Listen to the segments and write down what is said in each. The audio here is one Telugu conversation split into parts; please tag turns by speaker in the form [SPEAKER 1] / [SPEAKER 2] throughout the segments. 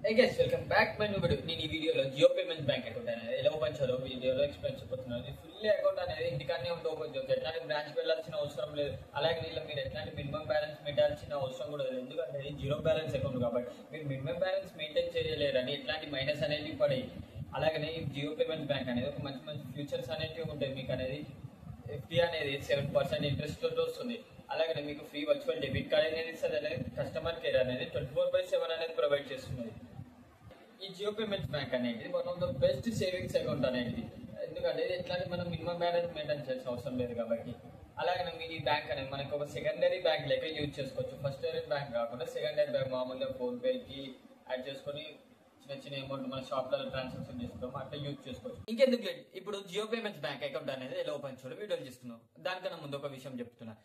[SPEAKER 1] Hey guys, welcome back to my new video. నేను ఈ వీడియోలో జియో పేమెంట్స్ బ్యాంక్ అకౌంట్ అనేది ఎలా ఓపెన్ చేయాలో వీడియోలో ఎక్స్ప్లెయిన్ చేయబోతున్నాను. ఈ ఫుల్ అకౌంట్ అనేది ఇంటికాడనే ఉంటే ఓపెన్ చేయొచ్చు. ఎట్లాంటి బ్రాంచ్ వెళ్ళాల్సిన అవసరం లేదు. అలాగే దీనిలో మీరు ఎట్లాంటి మినిమం బ్యాలెన్స్ పెట్టాల్సిన అవసరం కూడా లేదు. ఎందుకంటే ఇది జీరో బ్యాలెన్స్ అకౌంట్ కాబట్టి మీరు మినిమం బ్యాలెన్స్ మెయింటైన్ చేయలేరని ఎట్లాంటి మైనస్ అనేది పడి. అలాగే ఈ జియో పేమెంట్స్ బ్యాంక్ అనేది ఒక మంచి మంచి ఫ్యూచర్స్ అనేవి ఉంటాయి. మీకు అనేది ఎఫ్డి అనేది 7% ఇంట్రెస్ట్ తోటి వస్తుంది. అలాగే మీకు ఫ్రీ వర్చువల్ డెబిట్ కార్డ్ అనేది ఇస్తుంది. అలాగే కస్టమర్ కేర్ అనేది 24/7 అనేది ప్రొవైడ్ చేస్తున్నది. ఈ జియో పేమెంట్స్ బ్యాంక్ అనేది one of the best savings account అనేది. ఎందుకంటే ఎట్లాంటి మనం మినిమం బ్యాలెన్స్ మెయింటైన్ చేయాల్సిన అవసరం లేదు కాబట్టి. అలాగే మీరు ఈ బ్యాంక్ అనేది మనకు ఒక సెకండరీ బ్యాంక్ లెక్క యూజ్ చేసుకోవచ్చు. ఫస్ట్ బ్యాంక్ కాకుండా సెకండరీ బ్యాంక్ మామూలుగా ఫోన్పేకి యాడ్ చేసుకొని చిన్న చిన్న అమౌంట్ మన షాప్లలో ట్రాన్సాక్షన్ చేసుకోవడం అట్లా యూజ్ చేసుకోవచ్చు. ఇంకెందుకు లేదు, ఇప్పుడు జియో పేమెంట్స్ బ్యాంక్ అకౌంట్ అనేది ఎలా ఓపెన్ చేయాలో వీడియోలు చేస్తున్నాం. దానికన్నా ముందు ఒక విషయం చెప్తున్నా.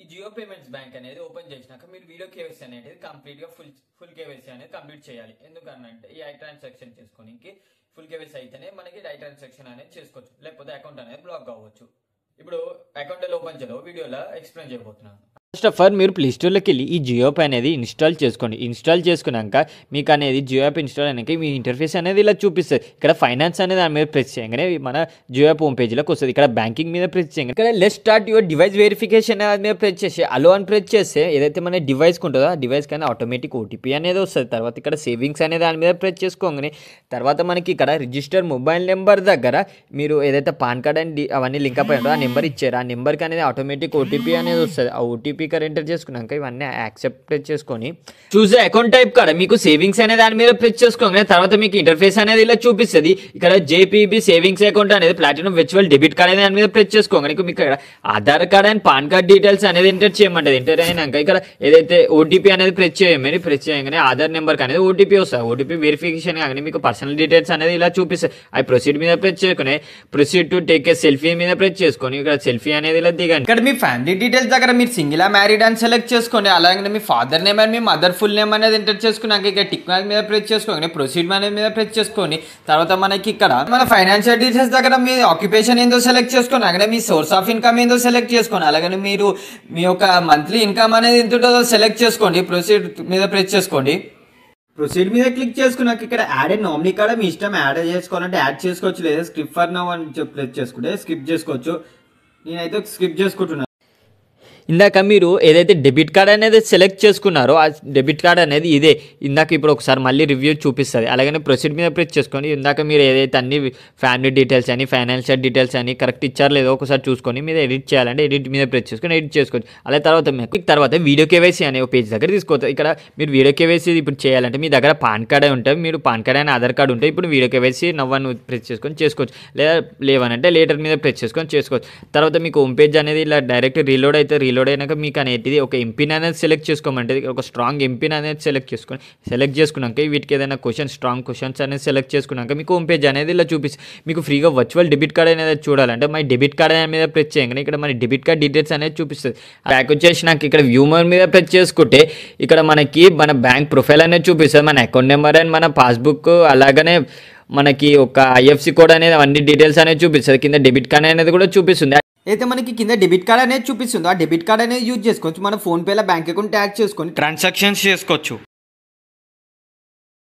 [SPEAKER 1] ఈ జియో పేమెంట్స్ బ్యాంక్ అనేది ఓపెన్ చేసినాక మీరు వీడియో కేవైసీ అనేది కంప్లీట్ గా ఫుల్ కేవైసీ అనేది కంప్లీట్ చేయాలి. ఎందుకనంటే ఈ ఐ ట్రాన్సాక్షన్ చేసుకోనికి ఫుల్ కేవైసీ అయితేనే మనకి ఐ ట్రాన్సాక్షన్ అనేది చేసుకోవచ్చు, లేకపోతే అకౌంట్ అనేది బ్లాక్ కావచ్చు. ఇప్పుడు అకౌంట్ ఎలా ఓపెన్ చేయాలో వీడియోలో ఎక్స్ప్లెయిన్ చేయబోతున్నాను.
[SPEAKER 2] ఫస్ట్ ఆఫ్ ఆల్ మీరు ప్లే స్టోర్లోకి వెళ్ళి ఈ జియో యాప్ అనేది ఇన్స్టాల్ చేసుకోండి. ఇన్స్టాల్ చేసుకున్నాక మీకు అనేది జియో యాప్ ఇన్స్టాల్ అయినాక మీ ఇంటర్ఫేస్ అనేది ఇలా చూపిస్తుంది. ఇక్కడ ఫైనాన్స్ అనేది దాని మీద ప్రెస్ చేయగానే మన జియో యాప్ హోమ్ పేజ్లోకి వస్తుంది. ఇక్కడ బ్యాంకింగ్ మీద ప్రెస్ చేయగానే ఇక్కడ let's start your device verification అనేది మీద ప్రెస్ చేసి అలో అని ప్రెస్ చేస్తే ఏదైతే మన డివైస్కి ఉంటుందో ఆ డివైస్ కానీ ఆటోమేటిక్ ఓటీపీ అనేది వస్తుంది. తర్వాత ఇక్కడ సేవింగ్స్ అనేది దాని మీద ప్రెస్ చేసుకోగానే తర్వాత మనకి ఇక్కడ రిజిస్టర్ మొబైల్ నెంబర్ దగ్గర మీరు ఏదైతే పాన్ కార్డ్ అండ్ అవన్నీ లింక్ అప్ అయ్యారో ఆ నెంబర్ ఇచ్చారు. ఆ నెంబర్కి అనేది ఆటోమేటిక్ ఓటీపీ అనేది వస్తుంది. ఆ ఓటీపీ ఎంటర్ చేసుకున్నాక ఇవన్నీ యాక్సెప్ట్ చేసుకొని చూసే అకౌంట్ టైప్ కాడ మీకు సేవింగ్స్ అనే దాని మీద ప్రెస్ చేసుకోగానే తర్వాత మీకు ఇంటర్ఫేస్ అనేది ఇలా చూపిస్తుంది. ఇక్కడ జేపీబీ సేవింగ్స్ అకౌంట్ అనేది ప్లాటినం వర్చువల్ డెబిట్ కార్డ్ అనేది దాని మీద ప్రెస్ చేసుకోగానే మీకు ఇక్కడ Aadhaar card and pan card details అనేది ఎంటర్ చేయమంటది. ఎంటర్ అయినాక ఇక్కడ ఏదైతే ఓటీపీ అనేది ప్రెస్ చేయమని ప్రెస్ చేయగానే ఆధార్ నెంబర్కి అనేది ఓటీపీ వస్తుంది. ఓటీపీ వెరిఫికేషన్ కాగానే మీకు పర్సనల్ డీటెయిల్స్ అనేది ఇలా చూపిస్తుంది. అవి ప్రొసీడ్ మీద ప్రెస్ చేసుకుని proceed to take a selfie మీద ప్రెస్ చేసుకొని ఇక్కడ సెల్ఫీ అనేది ఇలా దిగండి. ఇక్కడ మీ ఫ్యామిలీ డీటెయిల్స్ దగ్గర మీరు సింగిల్ మ్యారీడ్ అని సెలెక్ట్ చేసుకోండి. అలాగే మీ ఫాదర్ నేమ్ అండ్ మీ మదర్ ఫుల్ నేమ్ అనేది ఎంటర్ చేసుకున్నాక ఇక్కడ టిక్ మార్క్ మీద ప్రెస్ చేసుకోండి. ప్రొసీడ్ అనేది మీద ప్రెస్ చేసుకొని తర్వాత మనకి ఇక్కడ మన ఫైనాన్షియల్ డీటెయిల్స్ దగ్గర మీ ఆక్యుపేషన్ ఏందో సెలెక్ట్ చేసుకోండి. అలాగే మీ సోర్స్ ఆఫ్ ఇన్కమ్ ఏందో సెలెక్ట్ చేసుకోండి. అలాగే మీరు మీ యొక్క మంత్లీ ఇన్కమ్ అనేది ఎంత ఉంటుందో సెలెక్ట్ చేసుకోండి. ప్రొసీడ్ మీద ప్రెస్ చేసుకోండి. ప్రొసీడ్ మీద క్లిక్ చేసుకున్నాక ఇక్కడ యాడ్ అండ్ నామినీ కూడా మీ ఇష్టం యాడ్ చేసుకోవాలంటే యాడ్ చేసుకోవచ్చు, లేదా స్క్రిప్ ఫర్ నౌ అని ప్రెస్ చేసుకుంటే స్కిప్ చేసుకోవచ్చు. నేనైతే స్కిప్ చేసుకుంటున్నాను. ఇందాక మీరు ఏదైతే డెబిట్ కార్డ్ అనేది సెలెక్ట్ చేసుకున్నారో ఆ డెబిట్ కార్డ్ అనేది ఇదే. ఇందాక ఇప్పుడు ఒకసారి మళ్ళీ రివ్యూ చూపిస్తుంది. అలాగే ప్రొసీడ్ మీద ప్రెస్ చేసుకొని ఇందాక మీరు ఏదైతే అన్ని ఫ్యామిలీ డీటెయిల్స్ అని ఫైనాన్షియల్ డీటెయిల్స్ అని కరెక్ట్ ఇచ్చారో లేదో ఒకసారి చూసుకొని మీరు ఎడిట్ చేయాలంటే ఎడిట్ మీద ప్రెస్ చేసుకొని ఎడిట్ చేసుకోవచ్చు. అలాగే తర్వాత వీడియో కేవైసీ అనే పేజ్ దగ్గర తీసుకోవచ్చు. ఇక్కడ మీరు వీడియో కేవైసీ ఇప్పుడు చేయాలంటే మీ దగ్గర పాన్ కార్డ్ ఉంటుంది, మీరు పాన్ కార్డ్ అయినా ఆధార్ కార్డు ఉంటాయి. ఇప్పుడు వీడియో కేవైసీ నవ్వను ప్రెస్ చేసుకొని చేసుకోవచ్చు, లేదా లేవనంటే లేటర్ మీద ప్రెస్ చేసుకొని చేసుకోవచ్చు. తర్వాత మీకు హోమ్ పేజ్ అనేది ఇలా డైరెక్ట్ రీలోడ్ అయితే రీలోడ్ అయినాక మీకు అనేది ఒక ఎంపిన్ అనేది సెలెక్ట్ చేసుకోమంటే ఒక స్ట్రాంగ్ ఎంపిన్ అనేది సెలెక్ట్ చేసుకున్నాక వీటికి ఏదైనా స్ట్రాంగ్ క్వశ్చన్స్ అనేది సెలెక్ట్ చేసుకున్నాక మీకు హోమ్ పేజ్ అనేది ఇలా చూపిస్తుంది. మీకు ఫ్రీగా వర్చువల్ డెబిట్ కార్డ్ అనేది చూడాలంటే మై డెబిట్ కార్డ్ అనేది మీద ప్రెస్ చేయగానే ఇక్కడ మన డెబిట్ కార్డ్ డీటెయిల్స్ అనేది చూపిస్తుంది. బ్యాక్ వచ్చేసి నాకు ఇక్కడ వ్యూమర్ మీద ప్రెస్ చేసుకుంటే ఇక్కడ మనకి మన బ్యాంక్ ప్రొఫైల్ అనేది చూపిస్తుంది, మన అకౌంట్ నెంబర్ అండ్ మన పాస్బుక్, అలాగనే మనకి ఒక ఐఎఫ్సి కోడ్ అనేది అన్ని డీటెయిల్స్ అనేది చూపిస్తుంది. కింద డెబిట్ కార్డ్ అనేది కూడా చూపిస్తుంది. అయితే మనకి కింద డెబిట్ కార్డ్ అనేది చూపిస్తుంది. ఆ డెబిట్ కార్డ్ అనేది యూజ్ చేసుకోవచ్చు. మన ఫోన్పేలో బ్యాంక్ అకౌంట్ యాడ్ చేసుకొని ట్రాన్సాక్షన్స్ చేసుకోవచ్చు.